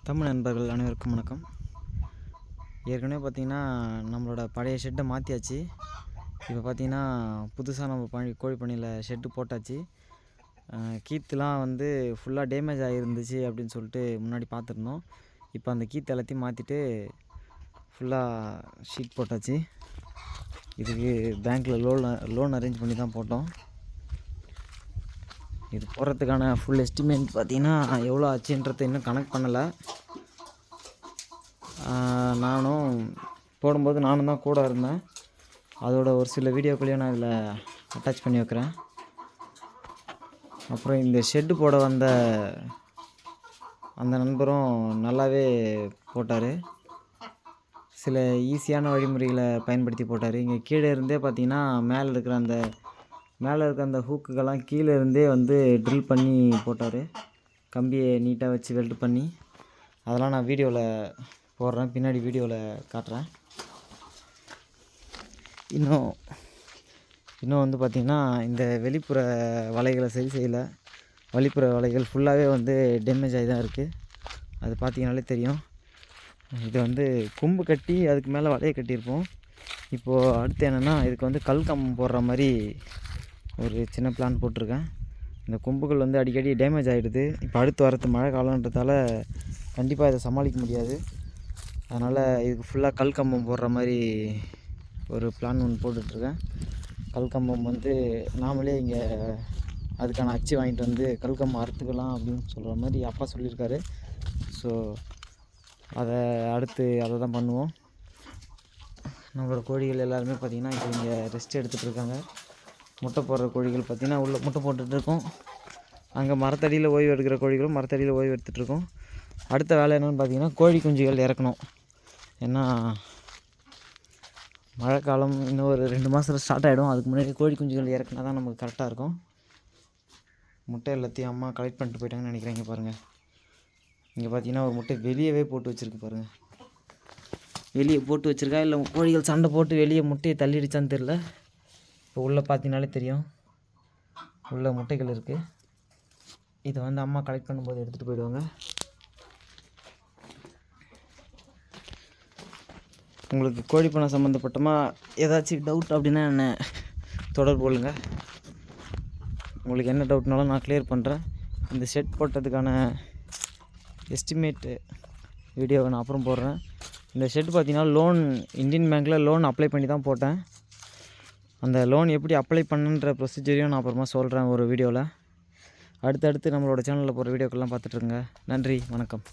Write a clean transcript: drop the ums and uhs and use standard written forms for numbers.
தமிழ் நண்பர்கள் அனைவருக்கும் வணக்கம். ஏற்கனவே பார்த்திங்கன்னா நம்மளோட பழைய ஷெட்டை மாற்றியாச்சு. இப்போ பார்த்திங்கன்னா புதுசாக நம்ம கோழி பண்ணையில் ஷெட்டு போட்டாச்சு. கீத்துலாம் வந்து ஃபுல்லாக டேமேஜ் ஆகிருந்துச்சு அப்படின்னு சொல்லிட்டு முன்னாடி பார்த்துருந்தோம். இப்போ அந்த கீத்து எல்லாத்தையும் மாற்றிட்டு ஃபுல்லாக ஷீட் போட்டாச்சு. இதுக்கு பேங்க்கில் லோன் அரேஞ்ச் பண்ணி தான் போட்டோம். இது போடுறதுக்கான ஃபுல் எஸ்டிமேட் பார்த்திங்கன்னா எவ்வளோ ஆச்சுன்றதை இன்னும் கணக்கு பண்ணலை. நானும் போடும்போது நானும் தான் கூட இருந்தேன். அதோட ஒரு சில வீடியோக்களையும் நான் இதில் அட்டாச் பண்ணி வைக்கிறேன். அப்புறம் இந்த ஷெட்டு போட வந்த அந்த நண்பரும் நல்லாவே போட்டார். சில ஈஸியான வழிமுறைகளை பயன்படுத்தி போட்டார். இங்கே கீழே இருந்தே பார்த்திங்கன்னா மேலே இருக்கிற அந்த ஹூக்குக்கெல்லாம் கீழே இருந்தே வந்து ட்ரில் பண்ணி போட்டார். கம்பியை நீட்டாக வச்சு வெல்ட் பண்ணி அதெல்லாம் நான் வீடியோவில் போடுறேன், பின்னாடி வீடியோவில் காட்டுறேன். இன்னும் வந்து பார்த்திங்கன்னா இந்த வெளிப்புற வலைகளை சரி செய்யலை. வெளிப்புற வலைகள் ஃபுல்லாகவே வந்து டேமேஜ் ஆகி தான் இருக்குது. அது பார்த்திங்கனாலே தெரியும். இது வந்து கொம்பு கட்டி அதுக்கு மேலே வலையை கட்டியிருப்போம். இப்போது அடுத்து என்னென்னா இதுக்கு வந்து கல் கம்பம் போடுற மாதிரி ஒரு சின்ன பிளான் போட்டிருக்கேன். இந்த கொம்புகள் வந்து அடிக்கடி டேமேஜ் ஆகிடுது. இப்போ அடுத்து வரது மழை காலன்றதால கண்டிப்பாக இதை சமாளிக்க முடியாது. அதனால் இதுக்கு ஃபுல்லாக கல் கம்பம் போடுற மாதிரி ஒரு பிளான் ஒன்று போட்டுட்ருக்கேன். கல் கம்பம் வந்து நாமளே இங்கே அதுக்கான அச்சு வாங்கிட்டு வந்து கல் கம்பம் அறுத்துக்கலாம் அப்படின்னு சொல்கிற மாதிரி அப்பா சொல்லியிருக்காரு. ஸோ அடுத்து அதை தான் பண்ணுவோம். நம்மளோட கோழிகள் எல்லாருமே பார்த்திங்கன்னா இப்போ இங்கே ரெஸ்ட் எடுத்துகிட்டு இருக்காங்க. முட்டை போடுற கோழிகள் பார்த்திங்கன்னா உள்ளே முட்டை போட்டுட்ருக்கோம். அங்கே மரத்தடியில் ஓய்வு எடுக்கிற கோழிகளும் மரத்தடியில் ஓய்வு எடுத்துகிட்ருக்கோம். அடுத்த வேலை என்னென்னு பார்த்திங்கன்னா கோழி குஞ்சுகள் இறக்கணும். ஏன்னா மழைக்காலம் இன்னும் ஒரு 2 மாதத்தில் ஸ்டார்ட் ஆகிடும். அதுக்கு முன்னாடி கோழி குஞ்சுகள் இறக்குனா தான் நமக்கு கரெக்டாக இருக்கும். முட்டை எல்லாத்தையும் அம்மா கலெக்ட் பண்ணிட்டு போயிட்டாங்கன்னு நினைக்கிறேன். இங்கே பாருங்கள், இங்கே பார்த்திங்கன்னா ஒரு முட்டை வெளியவே போட்டு வச்சுருக்கு பாருங்கள். வெளியே போட்டு வச்சுருக்கா இல்லை கோழிகள் சண்டை போட்டு வெளியே முட்டையை தள்ளிடுச்சான்னு தெரில. இப்போ உள்ளே பார்த்தீங்கனாலே தெரியும், உள்ள முட்டைகள் இருக்குது. இதை வந்து அம்மா கலெக்ட் பண்ணும்போது எடுத்துகிட்டு போயிடுவாங்க. உங்களுக்கு கோழி பண்ணை சம்மந்தப்பட்டமாக ஏதாச்சும் டவுட் அப்படின்னா என்ன தொடர்பு கொள்ளுங்க. உங்களுக்கு என்ன டவுட்னாலும் நான் கிளியர் பண்ணுறேன். இந்த ஷெட் போட்டதுக்கான எஸ்டிமேட்டு வீடியோவை நான் அப்புறம் போடுறேன். இந்த ஷெட் பார்த்திங்கன்னா இந்தியன் பேங்க்கில் லோன் அப்ளை பண்ணி தான் போட்டேன். அந்த லோன் எப்படி அப்ளை பண்ணுன்ற ப்ரொசீஜரையும் நான் அப்புறமா சொல்கிறேன் ஒரு வீடியோவில். அடுத்தடுத்து நம்மளோட சேனலில் போகிற வீடியோக்கெல்லாம் பார்த்துட்ருங்க. நன்றி, வணக்கம்.